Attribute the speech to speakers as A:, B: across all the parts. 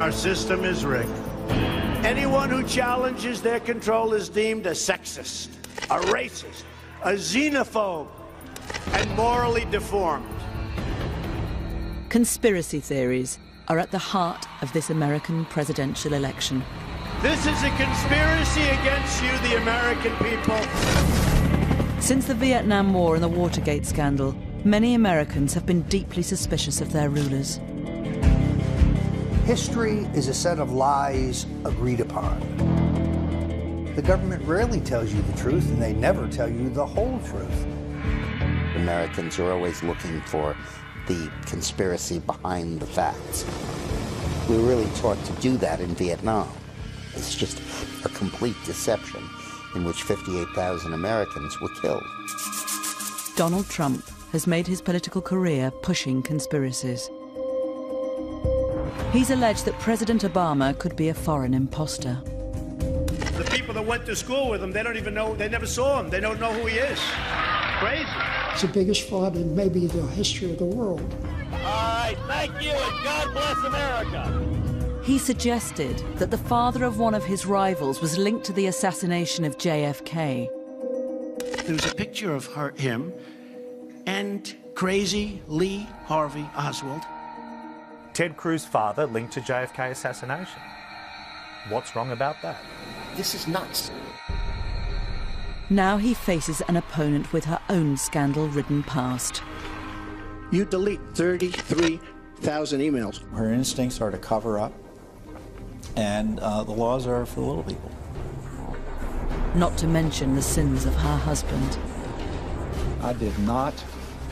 A: Our system is rigged. Anyone who challenges their control is deemed a sexist, a racist, a xenophobe, and morally deformed.
B: Conspiracy theories are at the heart of this American presidential election.
A: This is a conspiracy against you, the American people.
B: Since the Vietnam War and the Watergate scandal, many Americans have been deeply suspicious of their rulers.
C: History is a set of lies agreed upon. The government rarely tells you the truth, and they never tell you the whole truth.
D: Americans are always looking for the conspiracy behind the facts. We were really taught to do that in Vietnam. It's just a complete deception in which 58,000 Americans were killed.
B: Donald Trump has made his political career pushing conspiracies. He's alleged that President Obama could be a foreign imposter.
A: The people that went to school with him, they don't even know, they never saw him. They don't know who he is. Crazy.
E: It's the biggest fraud in maybe the history of the world.
A: All right, thank you, and God bless America.
B: He suggested that the father of one of his rivals was linked to the assassination of JFK.
A: There was a picture of him and crazy Lee Harvey Oswald.
F: Ted Cruz's father linked to JFK assassination. What's wrong about that?
D: This is nuts.
B: Now he faces an opponent with her own scandal-ridden past.
A: You delete 33,000 emails.
G: Her instincts are to cover up, and the laws are for the little people.
B: Not to mention the sins of her husband.
H: I did not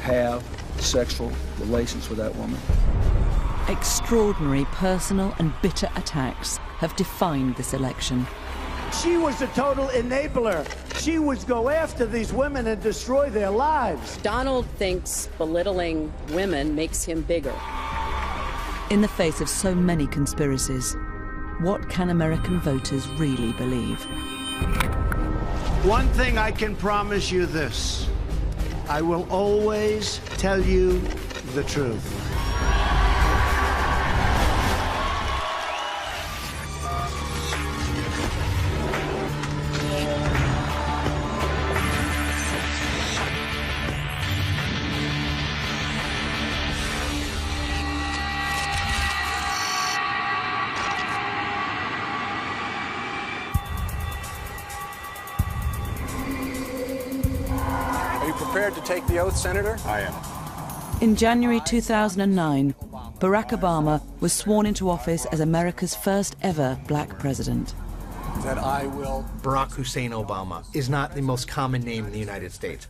H: have sexual relations with that woman.
B: Extraordinary personal and bitter attacks have defined this election.
A: She was a total enabler. She would go after these women and destroy their lives.
I: Donald thinks belittling women makes him bigger.
B: In the face of so many conspiracies, what can American voters really believe?
A: One thing I can promise you this. I will always tell you the truth.
J: Prepared to take the oath, Senator?
F: I am.
B: In January 2009, Barack Obama was sworn into office as America's first ever black president.
J: That I will.
K: Barack Hussein Obama is not the most common name in the United States.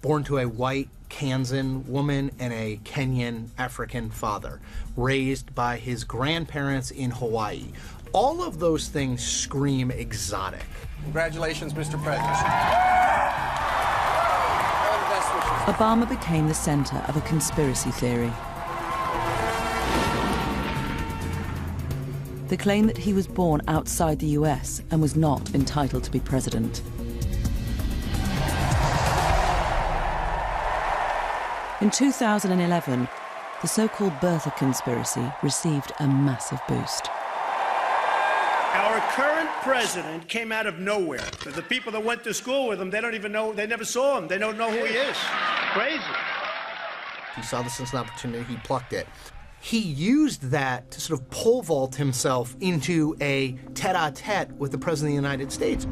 K: Born to a white Kansan woman and a Kenyan African father, raised by his grandparents in Hawaii. All of those things scream exotic.
J: Congratulations, Mr. President.
B: Obama became the center of a conspiracy theory. The claim that he was born outside the US and was not entitled to be president. In 2011, the so-called birther conspiracy received a massive boost.
A: Our current president came out of nowhere. The people that went to school with him, they don't even know, they never saw him. They don't know who he is. Crazy.
K: He saw this as an opportunity, he plucked it. He used that to sort of pole vault himself into a tete-a-tete with the President of the United States.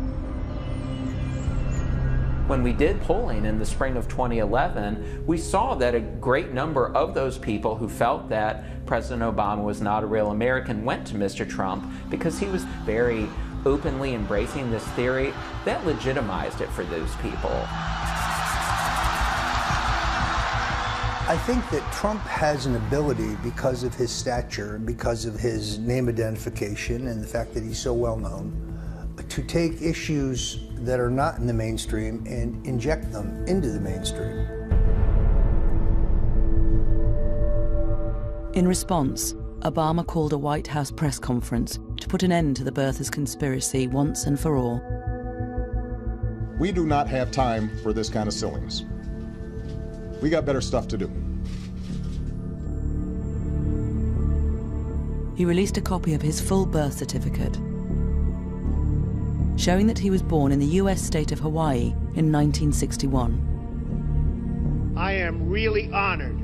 L: When we did polling in the spring of 2011, we saw that a great number of those people who felt that President Obama was not a real American went to Mr. Trump because he was very openly embracing this theory that legitimized it for those people.
C: I think that Trump has an ability, because of his stature, because of his name identification, and the fact that he's so well known, to take issues that are not in the mainstream and inject them into the mainstream.
B: In response, Obama called a White House press conference to put an end to the birthers conspiracy once and for all.
M: We do not have time for this kind of silliness. We got better stuff to do.
B: he released a copy of his full birth certificate, showing that he was born in the US state of Hawaii in 1961.
A: I am really honored,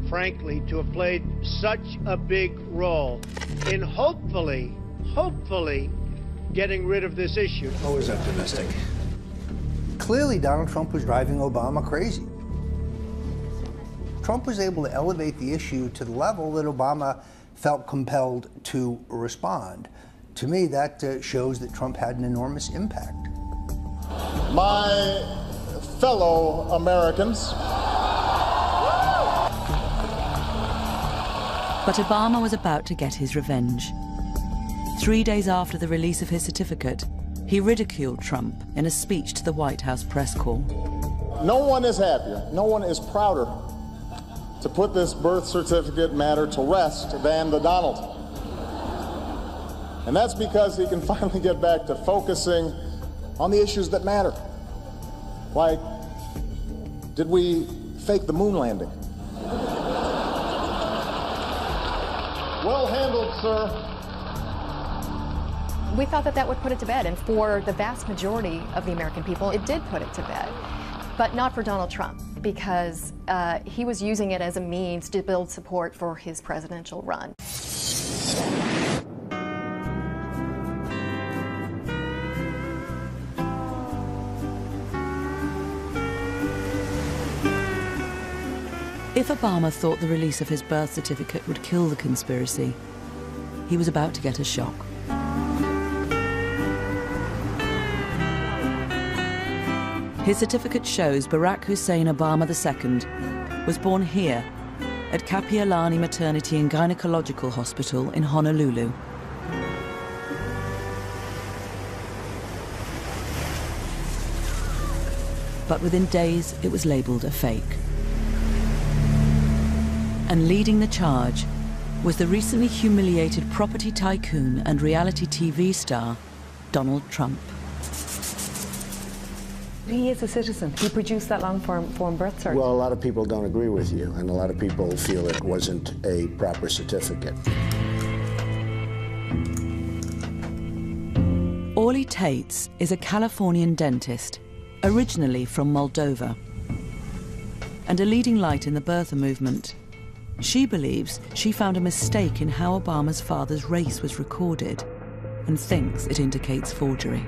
A: frankly, to have played such a big role in hopefully getting rid of this issue.
C: Always optimistic. Clearly, Donald Trump was driving Obama crazy. Trump was able to elevate the issue to the level that Obama felt compelled to respond. To me, that shows that Trump had an enormous impact.
M: My fellow Americans.
B: But Obama was about to get his revenge. 3 days after the release of his certificate, he ridiculed Trump in a speech to the White House press corps.
M: No one is happier, no one is prouder to put this birth certificate matter to rest than the Donald. And that's because he can finally get back to focusing on the issues that matter. Like, did we fake the moon landing? Well handled, sir.
N: We thought that that would put it to bed, and for the vast majority of the American people, it did put it to bed. But not for Donald Trump, because he was using it as a means to build support for his presidential run.
B: If Obama thought the release of his birth certificate would kill the conspiracy, he was about to get a shock. His certificate shows Barack Hussein Obama II was born here at Kapiolani Maternity and Gynecological Hospital in Honolulu. But within days, it was labeled a fake. And leading the charge was the recently humiliated property tycoon and reality TV star, Donald Trump.
O: He is a citizen. He produced that long-form birth certificate.
P: Well, a lot of people don't agree with you, and a lot of people feel it wasn't a proper certificate.
B: Orly Tates is a Californian dentist, originally from Moldova, and a leading light in the birther movement. She believes she found a mistake in how Obama's father's race was recorded and thinks it indicates forgery.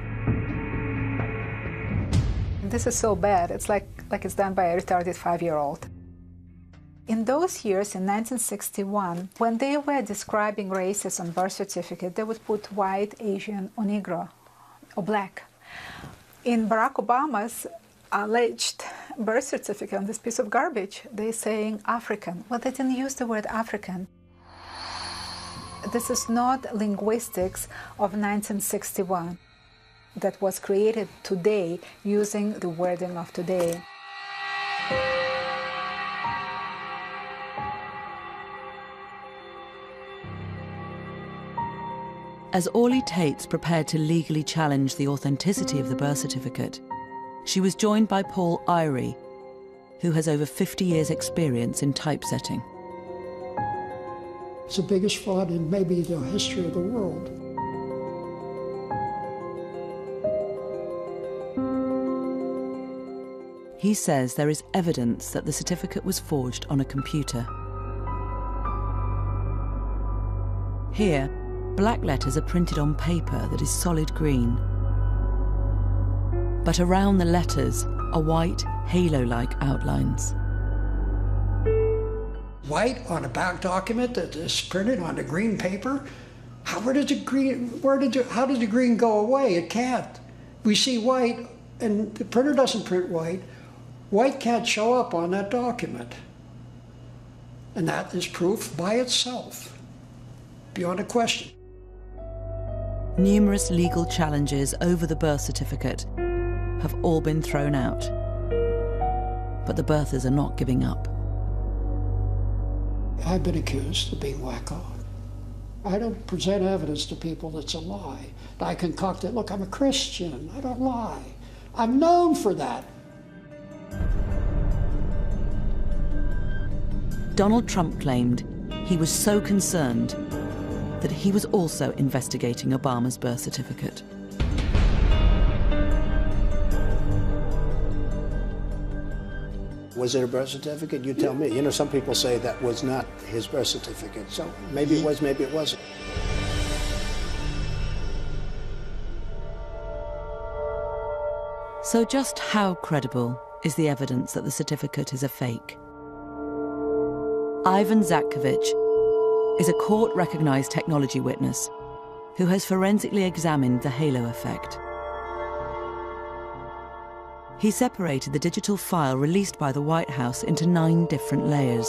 Q: This is so bad. It's like it's done by a retarded 5-year-old. In those years, in 1961, when they were describing races on birth certificate, they would put white, Asian, or Negro, or black. In Barack Obama's alleged birth certificate on this piece of garbage, they're saying African. Well, they didn't use the word African. This is not linguistics of 1961 that was created today using the wording of today.
B: As Orly Tates prepared to legally challenge the authenticity of the birth certificate, she was joined by Paul Eyre, who has over 50 years' experience in typesetting.
E: It's the biggest fraud in maybe the history of the world.
B: He says there is evidence that the certificate was forged on a computer. Here, black letters are printed on paper that is solid green. But around the letters are white, halo-like outlines.
E: White on a back document that is printed on a green paper? How did the green go away? It can't. We see white, and the printer doesn't print white. White can't show up on that document. And that is proof by itself, beyond a question.
B: Numerous legal challenges over the birth certificate have all been thrown out. But the birthers are not giving up.
E: I've been accused of being wacko. I don't present evidence to people that's a lie. I concoct it. Look, I'm a Christian. I don't lie. I'm known for that.
B: Donald Trump claimed he was so concerned that he was also investigating Obama's birth certificate.
R: Was it a birth certificate? You tell me. You know, some people say that was not his birth certificate. So maybe it was, maybe it wasn't.
B: So just how credible is the evidence that the certificate is a fake? Ivan Zatkovich is a court-recognized technology witness who has forensically examined the halo effect. He separated the digital file released by the White House into 9 different layers.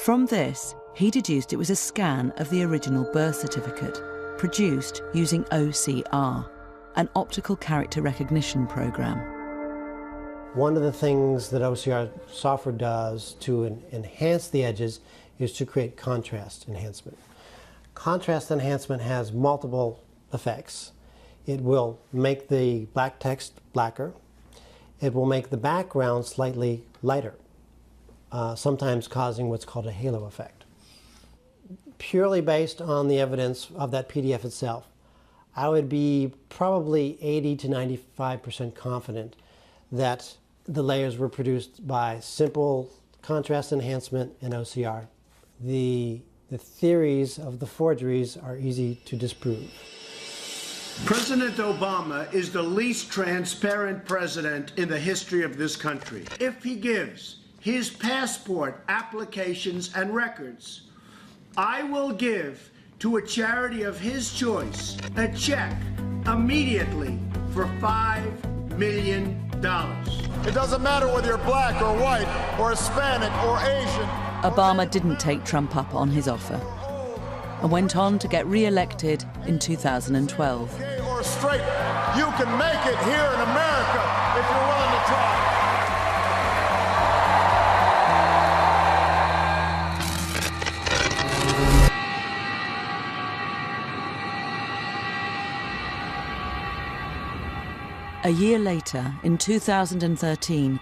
B: From this, he deduced it was a scan of the original birth certificate, produced using OCR, an optical character recognition program.
S: One of the things that OCR software does to enhance the edges is to create contrast enhancement. Contrast enhancement has multiple effects. It will make the black text blacker. It will make the background slightly lighter, sometimes causing what's called a halo effect. Purely based on the evidence of that PDF itself, I would be probably 80 to 95% confident that the layers were produced by simple contrast enhancement and OCR. The theories of the forgeries are easy to disprove.
A: President Obama is the least transparent president in the history of this country. If he gives his passport applications and records, I will give to a charity of his choice a check immediately for $5 million.
M: It doesn't matter whether you're black or white or Hispanic or Asian.
B: Obama didn't take Trump up on his offer and went on to get re-elected in 2012.
M: Gay or straight, you can make it here in America if you're willing to try.
B: A year later, in 2013,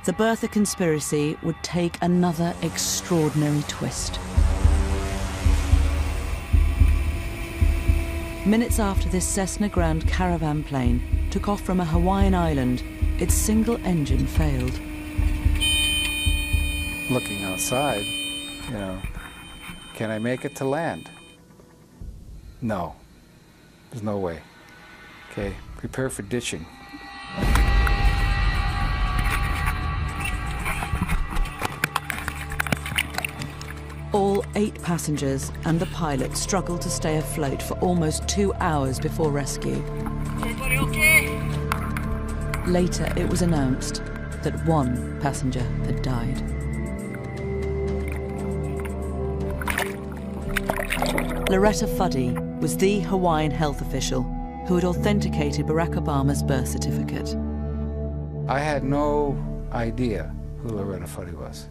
B: the birther conspiracy would take another extraordinary twist. Minutes after this Cessna Grand Caravan plane took off from a Hawaiian island, its single engine failed.
G: Looking outside, you know, can I make it to land? No, there's no way. Okay, prepare for ditching.
B: All 8 passengers and the pilot struggled to stay afloat for almost 2 hours before rescue.
T: Everybody okay?
B: Later, it was announced that 1 passenger had died. Loretta Fuddy was the Hawaiian health official who had authenticated Barack Obama's birth certificate.
G: I had no idea who Loretta Fuddy was.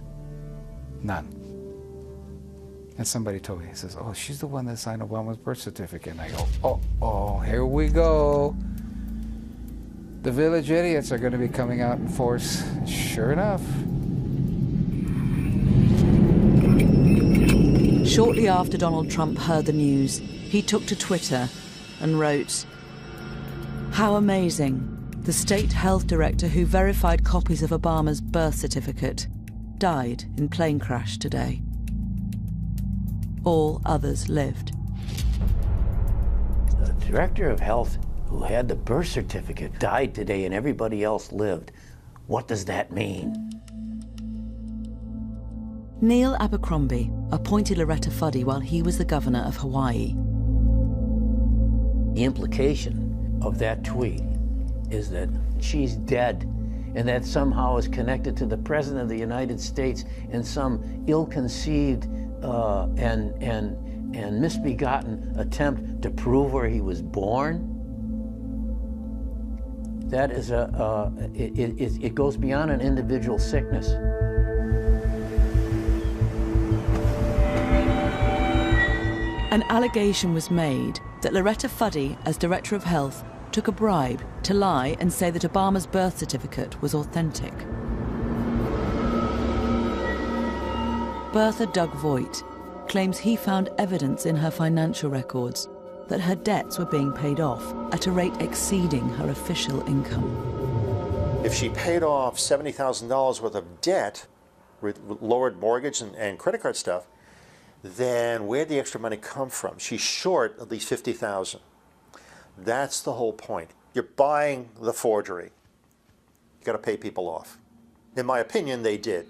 G: None. And somebody told me, he says, oh, she's the one that signed Obama's birth certificate. And I go, oh, here we go. The village idiots are going to be coming out in force. Sure enough.
B: Shortly after Donald Trump heard the news, he took to Twitter and wrote, "How amazing. The state health director who verified copies of Obama's birth certificate died in plane crash today. All others lived."
U: The director of health who had the birth certificate died today and everybody else lived. What does that mean?
B: Neil Abercrombie appointed Loretta Fuddy while he was the governor of Hawaii.
U: The implication of that tweet is that she's dead and that somehow is connected to the President of the United States in some ill-conceived and misbegotten attempt to prove where he was born. That is it goes beyond an individual sickness.
B: An allegation was made that Loretta Fuddy, as Director of Health, took a bribe to lie and say that Obama's birth certificate was authentic. Bertha Doug Voigt, claims he found evidence in her financial records that her debts were being paid off at a rate exceeding her official income.
D: If she paid off $70,000 worth of debt with lowered mortgage and credit card stuff, then where'd the extra money come from? She's short at least $50,000. That's the whole point. You're buying the forgery. You got to pay people off. In my opinion, they did.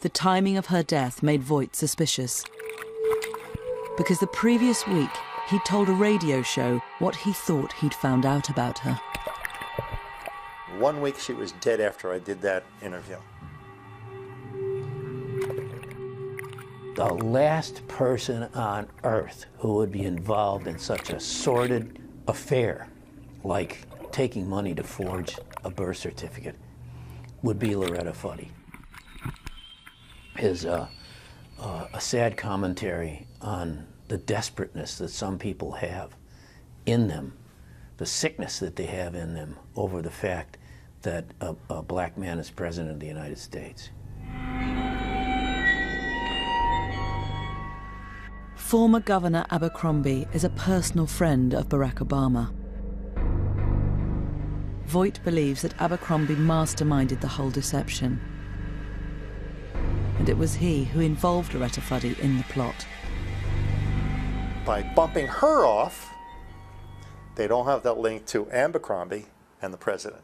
B: The timing of her death made Voigt suspicious, because the previous week he'd told a radio show what he thought he'd found out about her.
D: 1 week she was dead after I did that interview.
U: The last person on earth who would be involved in such a sordid affair, like taking money to forge a birth certificate, would be Loretta Fuddy. Is a sad commentary on the desperateness that some people have in them, the sickness that they have in them over the fact that a black man is president of the United States.
B: Former Governor Abercrombie is a personal friend of Barack Obama. Voigt believes that Abercrombie masterminded the whole deception, and it was he who involved Loretta Fuddy in the plot.
D: By bumping her off, they don't have that link to Abercrombie and the president.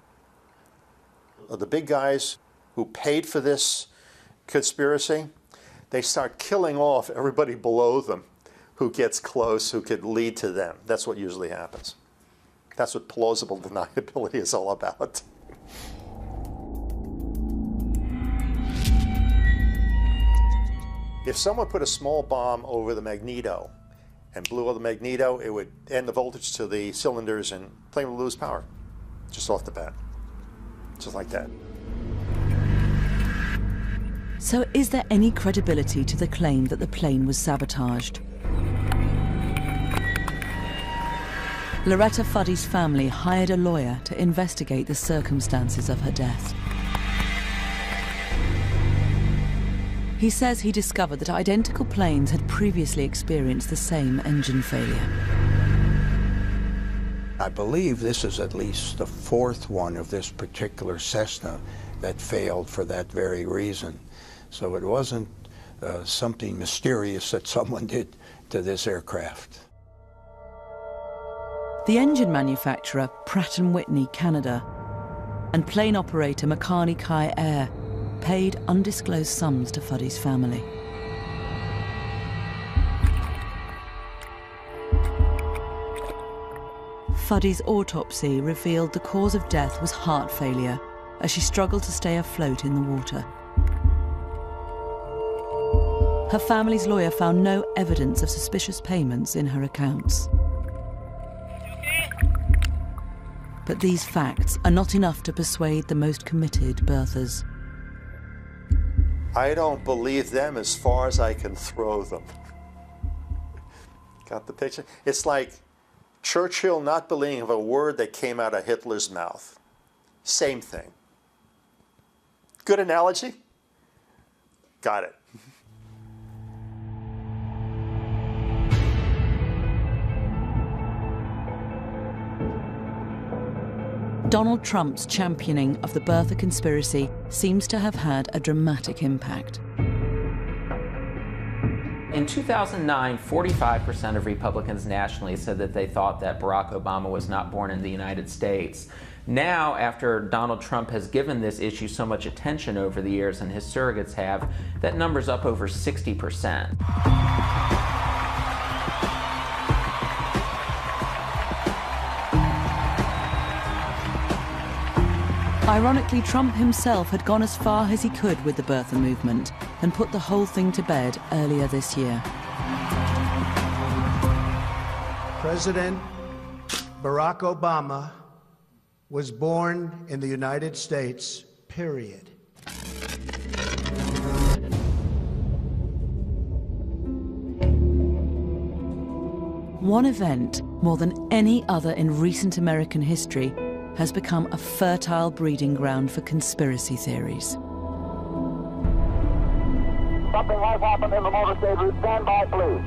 D: The big guys who paid for this conspiracy, they start killing off everybody below them who gets close, who could lead to them. That's what usually happens. That's what plausible deniability is all about. If someone put a small bomb over the magneto and blew up the magneto, it would end the voltage to the cylinders and the plane would lose power, just off the bat, just like that.
B: So is there any credibility to the claim that the plane was sabotaged? Loretta Fuddy's family hired a lawyer to investigate the circumstances of her death. He says he discovered that identical planes had previously experienced the same engine failure.
V: I believe this is at least the fourth one of this particular Cessna that failed for that very reason. So it wasn't something mysterious that someone did to this aircraft.
B: The engine manufacturer, Pratt & Whitney Canada, and plane operator Makani Kai Air paid undisclosed sums to Fuddy's family. Fuddy's autopsy revealed the cause of death was heart failure as she struggled to stay afloat in the water. Her family's lawyer found no evidence of suspicious payments in her accounts. But these facts are not enough to persuade the most committed birthers.
D: I don't believe them as far as I can throw them. Got the picture? It's like Churchill not believing of a word that came out of Hitler's mouth. Same thing. Good analogy? Got it.
B: Donald Trump's championing of the birther conspiracy seems to have had a dramatic impact.
L: In 2009, 45% of Republicans nationally said that they thought that Barack Obama was not born in the United States. Now, after Donald Trump has given this issue so much attention over the years, and his surrogates have, that number's up over 60%.
B: Ironically, Trump himself had gone as far as he could with the birther movement and put the whole thing to bed earlier this year.
A: President Barack Obama was born in the United States, period. One
B: event, more than any other in recent American history, has become a fertile breeding ground for conspiracy theories.
H: Something has happened in the motor stage. Stand by, please.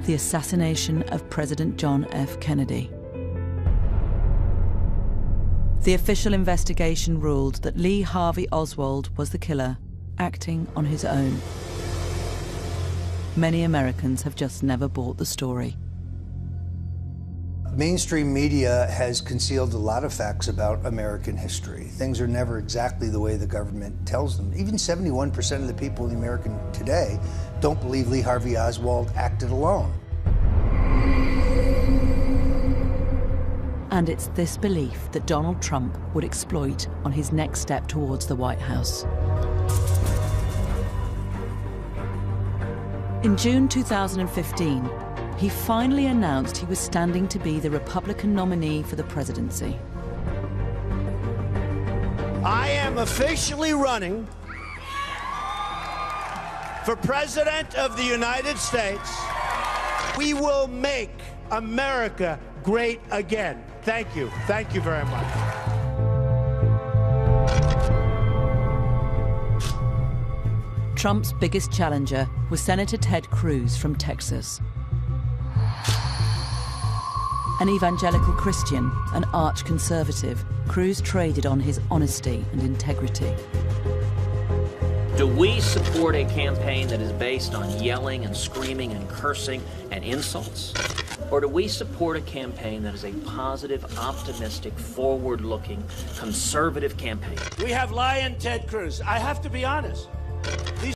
B: The assassination of President John F. Kennedy. The official investigation ruled that Lee Harvey Oswald was the killer, acting on his own. Many Americans have just never bought the story.
C: Mainstream media has concealed a lot of facts about American history. Things are never exactly the way the government tells them. Even 71% of the people in America today don't believe Lee Harvey Oswald acted alone.
B: And it's this belief that Donald Trump would exploit on his next step towards the White House. In June 2015, he finally announced he was standing to be the Republican nominee for the presidency.
A: I am officially running for President of the United States. We will make America great again. Thank you. Thank you very much.
B: Trump's biggest challenger was Senator Ted Cruz from Texas. An evangelical Christian, an arch conservative, Cruz traded on his honesty and integrity.
I: Do we support a campaign that is based on yelling and screaming and cursing and insults? Or do we support a campaign that is a positive, optimistic, forward-looking, conservative campaign?
A: We have lying Ted Cruz. I have to be honest.